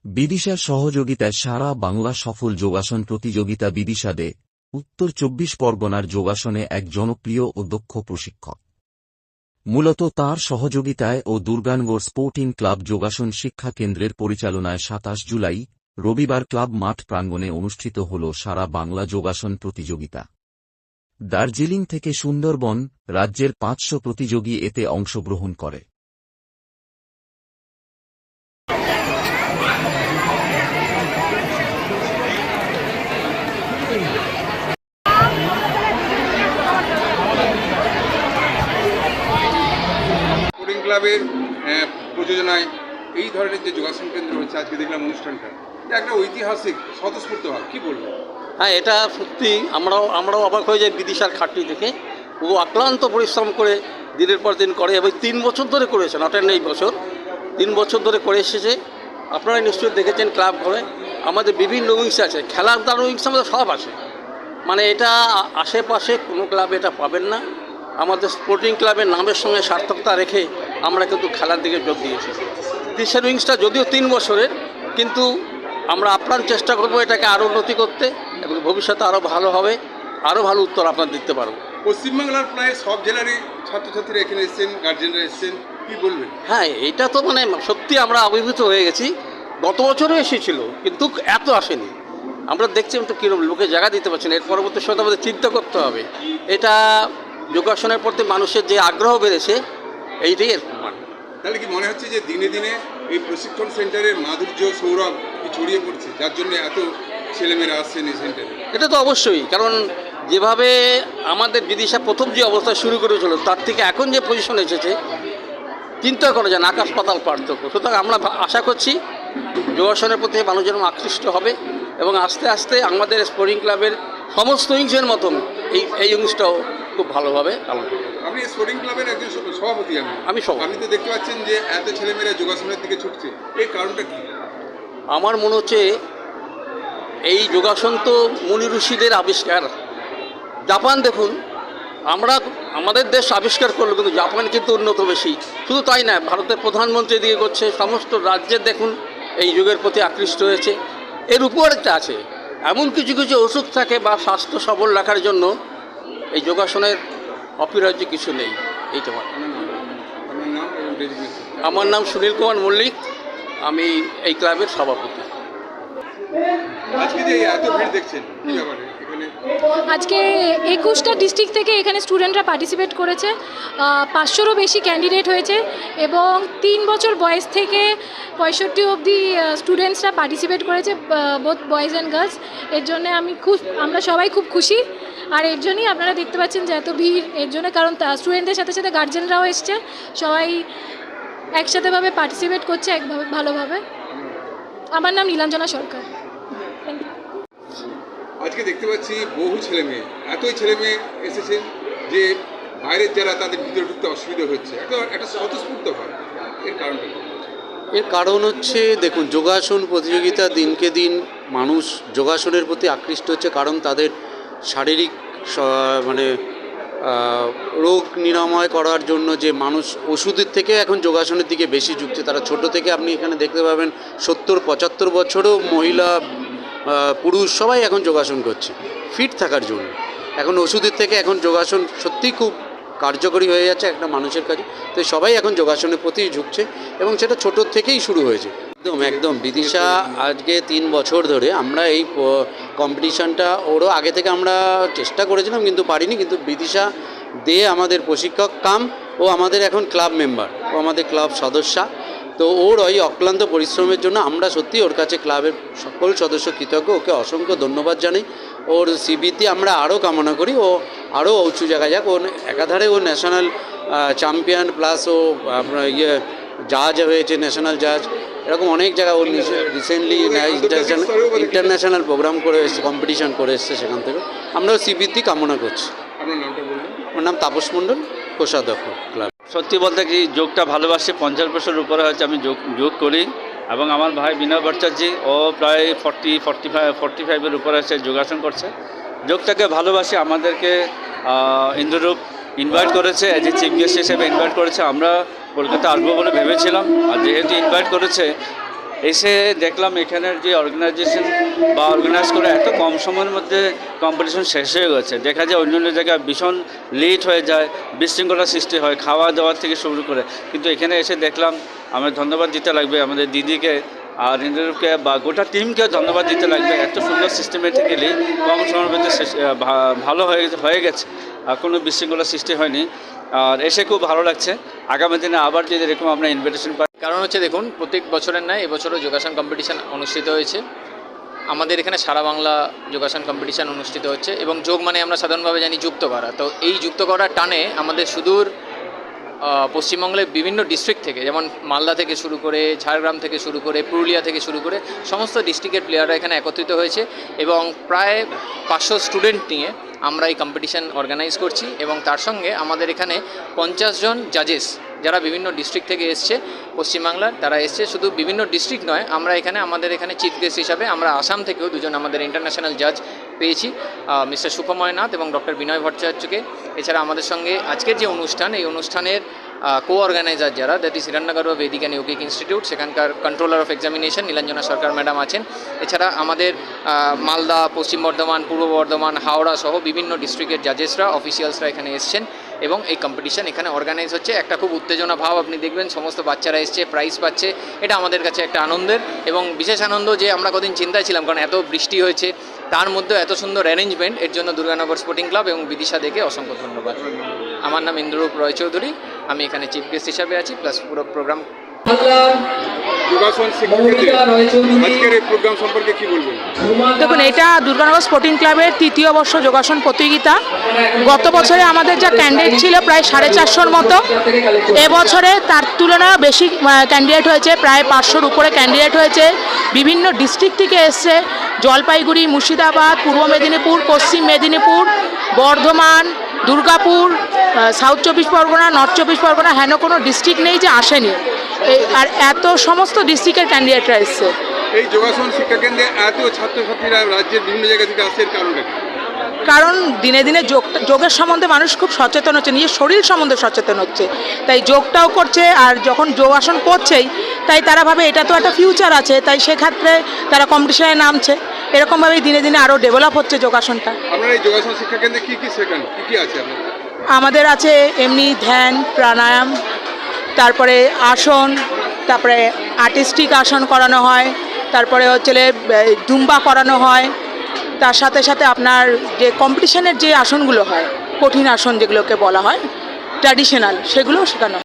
বিদিশার সহযোগিতায় সারা বাংলা সফল যোগাসন প্রতিযোগিতা বিদিশা দে উত্তর ২৪ পরগনার যোগাসনে এক জনপ্রিয় ও দক্ষ প্রশিক্ষক। মূলত তাঁর সহযোগিতায় ও দুর্গানগর স্পোর্টিং ক্লাব যোগাসন শিক্ষা কেন্দ্রের পরিচালনায় ২৭ জুলাই রবিবার ক্লাব মাঠ প্রাঙ্গণে অনুষ্ঠিত হল সারা বাংলা যোগাসন প্রতিযোগিতা। দার্জিলিং থেকে সুন্দরবন রাজ্যের ৫০০ প্রতিযোগী এতে অংশগ্রহণ করে। স্পোর্টিং ক্লাবের প্রযোজনায় এই ধরনের যে যোগাসন কেন্দ্র হচ্ছে, আজকে দেখলাম অনুষ্ঠানটা একটা ঐতিহাসিক স্বতঃস্ফূর্তভাবে কি বলবো? হ্যাঁ, এটা সত্যি আমরাও অবাক হয়ে যাই বিদিশার খাটনি থেকে। ও অক্লান্ত পরিশ্রম করে দিনের পর দিন করে এবং ৩ বছর ধরে করেছে, নট এই বছর ৩ বছর ধরে করে এসেছে। আপনারা নিশ্চয়ই দেখেছেন ক্লাব ঘরে আমাদের বিভিন্ন উইংস আছে, খেলার দ্বার উইংস আমাদের সব আছে, মানে এটা আশেপাশে কোনো ক্লাবে এটা পাবেন না। আমাদের স্পোর্টিং ক্লাবের নামের সঙ্গে সার্থকতা রেখে আমরা কিন্তু খেলার দিকে যোগ দিয়েছি। বিদিশার উইংসটা যদিও ৩ বছরের, কিন্তু আমরা আপ্রাণ চেষ্টা করবো এটাকে আরও উন্নতি করতে এবং ভবিষ্যতে আরও ভালো হবে, আরও ভালো উত্তর আপনার দিতে পারবো। পশ্চিমবাংলার প্রায় সব জেলারই ছাত্রছাত্রীরা এখানে এসেছেন, গার্জেনরা এসেছেন, কি বলবেন? হ্যাঁ, এটা তো মানে সত্যি আমরা অভিভূত হয়ে গেছি। গত বছরও এসেছিল কিন্তু এত আসেনি। আমরা দেখছি একটু কীরকম লোকে জায়গা দিতে পারছি না। এর পরবর্তী সময় আমাদের চিন্তা করতে হবে। এটা যোগাসনের প্রতি মানুষের যে আগ্রহ বেড়েছে, এইটাই এর প্রমাণ। তাহলে কি মনে হচ্ছে যে দিনে দিনে এই প্রশিক্ষণ সেন্টারের মাধুর্য সৌরভ ছড়িয়ে পড়ছে, যার জন্য এত ছেলেমেয়েরা আসছেন এই সেন্টারে? এটা তো অবশ্যই, কারণ যেভাবে আমাদের বিদিশা প্রথম যে অবস্থা শুরু করেছিল তার থেকে এখন যে পজিশন এসেছে, চিন্তা করা যায় না, আকাশ পাতাল পার্থক্য। সুতরাং আমরা আশা করছি যোগাসনের প্রতি মানুষজন আকৃষ্ট হবে এবং আস্তে আস্তে আমাদের স্পোর্টিং ক্লাবের সমস্ত উইংসের মতন এই উইংসটাও খুব ভালোভাবে পালন করবে। আপনি স্পোর্টিং ক্লাবের একজন সভাপতি। আমি সভাপতি। আপনি তো দেখতে পাচ্ছেন যে এত ছেলেমেয়েরা যোগাসনের দিকে ছুটছে, এই কারণটা কি? আমার মনে হচ্ছে এই যোগাসন তো মুনি ঋষিদের আবিষ্কার। জাপান দেখুন, আমাদের দেশ আবিষ্কার করলো, কিন্তু জাপান কিন্তু উন্নত বেশি। শুধু তাই না, ভারতের প্রধানমন্ত্রী দিকে করছে, সমস্ত রাজ্যের দেখুন এই যোগের প্রতি আকৃষ্ট হয়েছে। এর উপর একটা আছে, এমন কিছু কিছু অসুখ থাকে বা স্বাস্থ্য সবল রাখার জন্য এই যোগাসনের অপরিহার্য কিছু নেই। এইটা আমার নাম সুনীল কুমার মল্লিক, আমি এই ক্লাবের সভাপতি। আজকে যে এত ভিড় দেখছেন, কি ব্যাপারে? আজকে ২১টা ডিস্ট্রিক্ট থেকে এখানে স্টুডেন্টরা পার্টিসিপেট করেছে। ৫০০রও বেশি ক্যান্ডিডেট হয়েছে এবং ৩ বছর বয়স থেকে ৬৫ অবধি স্টুডেন্টসরা পার্টিসিপেট করেছে, বোথ বয়েজ অ্যান্ড গার্লস। এর জন্য আমরা সবাই খুব খুশি। আর এর জন্যই আপনারা দেখতে পাচ্ছেন যে এত ভিড়, এর জন্য কারণ স্টুডেন্টদের সাথে সাথে গার্জেনরাও এসছে, সবাই একসাথেভাবে পার্টিসিপেট করছে একভাবে ভালোভাবে। আমার নাম নীলাঞ্জনা সরকার। Thank you. আজকে দেখতে পাচ্ছি বহু ছেলেমেয়ে, এতই ছেলেমেয়ে এসেছেন যে বাইরের যারা তাদের ভিতরে ঢুকতে অসুবিধা হচ্ছে, একটা স্বতঃস্ফূর্ত হয়। এর কারণটা কি? এর কারণ হচ্ছে, দেখুন, যোগাসন প্রতিযোগিতা দিনকে দিন মানুষ যোগাসনের প্রতি আকৃষ্ট হচ্ছে, কারণ তাদের শারীরিক মানে রোগ নিরাময় করার জন্য যে মানুষ ওষুধের থেকে এখন যোগাসনের দিকে বেশি ঝুঁকছে। তারা ছোট থেকে আপনি এখানে দেখতে পাবেন ৭০-৭৫ বছরও মহিলা পুরুষ সবাই এখন যোগাসন করছে ফিট থাকার জন্য। এখন ওষুধের থেকে এখন যোগাসন সত্যিই খুব কার্যকরী হয়ে যাচ্ছে একটা মানুষের কাছে। তো সবাই এখন যোগাসনের প্রতি ঝুঁকছে এবং সেটা ছোটোর থেকেই শুরু হয়েছে। একদম বিদিশা আজকে ৩ বছর ধরে আমরা এই কম্পিটিশানটা, ওরও আগে থেকে আমরা চেষ্টা করেছিলাম কিন্তু পারিনি, কিন্তু বিদিশা দে আমাদের প্রশিক্ষক ও আমাদের এখন ক্লাব মেম্বার, ও আমাদের ক্লাব সদস্যা। তো ওর ওই অক্লান্ত পরিশ্রমের জন্য আমরা সত্যি ওর কাছে ক্লাবের সকল সদস্য কৃতজ্ঞ। ওকে অসংখ্য ধন্যবাদ জানাই। ওর সিবিতে আমরা আরও কামনা করি ও আরও উঁচু জায়গায় যাক। ও একাধারে ও ন্যাশনাল চ্যাম্পিয়ন, প্লাস ও আপনার জাজ হয়েছে, ন্যাশনাল জাজ, এরকম অনেক জায়গায় ও রিসেন্টলি ইন্টারন্যাশনাল প্রোগ্রাম করে এসছে, কম্পিটিশান করে এসছে, সেখান থেকে আমরাও সিবিতে কামনা করছি। আমার নাম তাপস মণ্ডল, কোষাধ্যক্ষ ক্লাব। সত্যি বলতে কি, যোগটা ভালোবাসি। ৫০ বছর উপরে হচ্ছে আমি যোগ করি এবং আমার ভাই বিনয় ভট্টাচার্য ও প্রায় 45-এর উপরে আছে যোগাসন করছে। যোগটাকে ভালোবাসি। আমাদেরকে ইন্দ্ররূপ ইনভাইট করেছে, অ্যাজ এ চিফ গেস্ট হিসেবে ইনভাইট করেছে। আমরা কলকাতা আসবো বলে ভেবেছিলাম, আর যেহেতু ইনভাইট করেছে এসে দেখলাম এখানের যে অর্গানাইজেশন বা অর্গানাইজ করে এত কম সময়ের মধ্যে কম্পিটিশন শেষ হয়ে গেছে। দেখা যায় অন্য অন্য জায়গায় ভীষণ লেট হয়ে যায়, বিশৃঙ্খলার সৃষ্টি হয় খাওয়া দাওয়ার থেকে শুরু করে, কিন্তু এখানে এসে দেখলাম আমার ধন্যবাদ দিতে লাগবে আমাদের দিদিকে আর ইন্দ্রকে বা গোটা টিমকে ধন্যবাদ দিতে লাগবে। এত সুন্দর সিস্টেমেটিক্যালি কম সময়ের মধ্যে ভালো হয়ে গেছে, আর কোনো বিশৃঙ্খলার সৃষ্টি হয়নি। আর এসে খুব ভালো লাগছে। আগামী দিনে আবার যদি এরকম আমরা ইনভিটেশন পাই। কারণ হচ্ছে দেখুন, প্রত্যেক বছরের নয় এবছরও যোগাসন কম্পিটিশান অনুষ্ঠিত হয়েছে। আমাদের এখানে সারা বাংলা যোগাসন কম্পিটিশান অনুষ্ঠিত হচ্ছে এবং যোগ মানে আমরা সাধারণভাবে জানি যুক্ত করা। তো এই যুক্ত করার টানে আমাদের সুদূর পশ্চিমবঙ্গের বিভিন্ন ডিস্ট্রিক্ট থেকে, যেমন মালদা থেকে শুরু করে, ঝাড়গ্রাম থেকে শুরু করে, পুরুলিয়া থেকে শুরু করে সমস্ত ডিস্ট্রিক্টের প্লেয়াররা এখানে একত্রিত হয়েছে এবং প্রায় 500 স্টুডেন্ট নিয়ে আমরা এই কম্পিটিশান অর্গানাইজ করছি। এবং তার সঙ্গে আমাদের এখানে 50 জন জাজেস যারা বিভিন্ন ডিস্ট্রিক্ট থেকে এসছে পশ্চিমবাংলার, তারা এসছে। শুধু বিভিন্ন ডিস্ট্রিক্ট নয়, আমরা এখানে আমাদের এখানে চিফ গেস্ট হিসাবে আমরা আসাম থেকেও দুজন আমাদের ইন্টারন্যাশনাল জাজ পেয়েছি, মিস্টার সুখময় নাথ এবং ডক্টর বিনয় ভট্টাচার্যকে। এছাড়া আমাদের সঙ্গে আজকের যে অনুষ্ঠান, এই অনুষ্ঠানের কো অর্গানাইজার যারা, that is Hiranyagarbha Vedic and yogic institute, সেখানকার controller of examination Nilanjana Sarkar madam আছেন। এছাড়া আমাদের মালদা, পশ্চিম বর্ধমান, পূর্ব বর্ধমান, হাওড়া সহ বিভিন্ন ডিস্ট্রিক্টের জাজেসরা, অফিসিয়ালসরা এখানে এসছেন এবং এই কম্পিটিশান এখানে অর্গানাইজ হচ্ছে। একটা খুব উত্তেজনা ভাব আপনি দেখবেন, সমস্ত বাচ্চারা এসছে, প্রাইজ পাচ্ছে। এটা আমাদের কাছে একটা আনন্দের এবং বিশেষ আনন্দ যে আমরা কদিন চিন্তায় ছিলাম, কারণ এত বৃষ্টি হয়েছে, তার মধ্যে এত সুন্দর অ্যারেঞ্জমেন্ট, এর জন্য দুর্গানগর স্পোর্টিং ক্লাব এবং বিদিশা দেখে অসংখ্য ধন্যবাদ। আমার নাম ইন্দ্ররূপ রয়চৌধুরী, আমি এখানে চিফ গেস্ট হিসাবে আছি, প্লাস পুরো প্রোগ্রাম। যোগাসন শিক্ষাকেন্দ্রে আজকের এই প্রোগ্রাম সম্পর্কে কি বলবেন? দেখুন, এটা দুর্গানগর স্পোর্টিং ক্লাবের 3য় বর্ষ যোগাসন প্রতিযোগিতা। গত বছরে আমাদের যা ক্যান্ডিডেট ছিল প্রায় 450-র মতো, এবছরে তার তুলনায় বেশি ক্যান্ডিডেট হয়েছে, প্রায় 500-র উপরে ক্যান্ডিডেট হয়েছে। বিভিন্ন ডিস্ট্রিক্ট থেকে এসছে, জলপাইগুড়ি, মুর্শিদাবাদ, পূর্ব মেদিনীপুর, পশ্চিম মেদিনীপুর, বর্ধমান, দুর্গাপুর, সাউথ 24 পরগনা, নর্থ 24 পরগনা, হেন কোনো ডিস্ট্রিক্ট নেই যে আসেনি। আর এত সমস্ত ডিস্ট্রিক্টের ক্যান্ডিডেটরা এসছে। এই যোগাসন শিক্ষাকেন্দ্রে এত ছাত্রছাত্রীরা রাজ্যের বিভিন্ন জায়গা থেকে আসে, এর কারণটা কি? কারণ দিনে দিনে যোগের সম্বন্ধে মানুষ খুব সচেতন হচ্ছে, নিজের শরীর সম্বন্ধে সচেতন হচ্ছে, তাই যোগটাও করছে। আর যখন যোগাসন করছেই, তাই তারা ভাবে এটা তো একটা ফিউচার আছে, তাই সেক্ষেত্রে তারা কম্পিটিশনে নামছে। এরকমভাবেই দিনে দিনে আরও ডেভেলপ হচ্ছে যোগাসনটা। আপনারা এই যোগাসন শিক্ষাকেন্দ্রে কী কী শেখান, কী কী আছে আপনাদের? আমাদের আছে এমনি ধ্যান, প্রাণায়াম, তারপরে আসন, তারপরে আর্টিস্টিক আসন করানো হয়, তারপরে হচ্ছে জুম্বা করানো হয়। তার সাথে সাথে আপনার যে কম্পিটিশনের যে আসনগুলো হয়, কঠিন আসন যেগুলোকে বলা হয় ট্র্যাডিশনাল, সেগুলোও শেখানো হয়।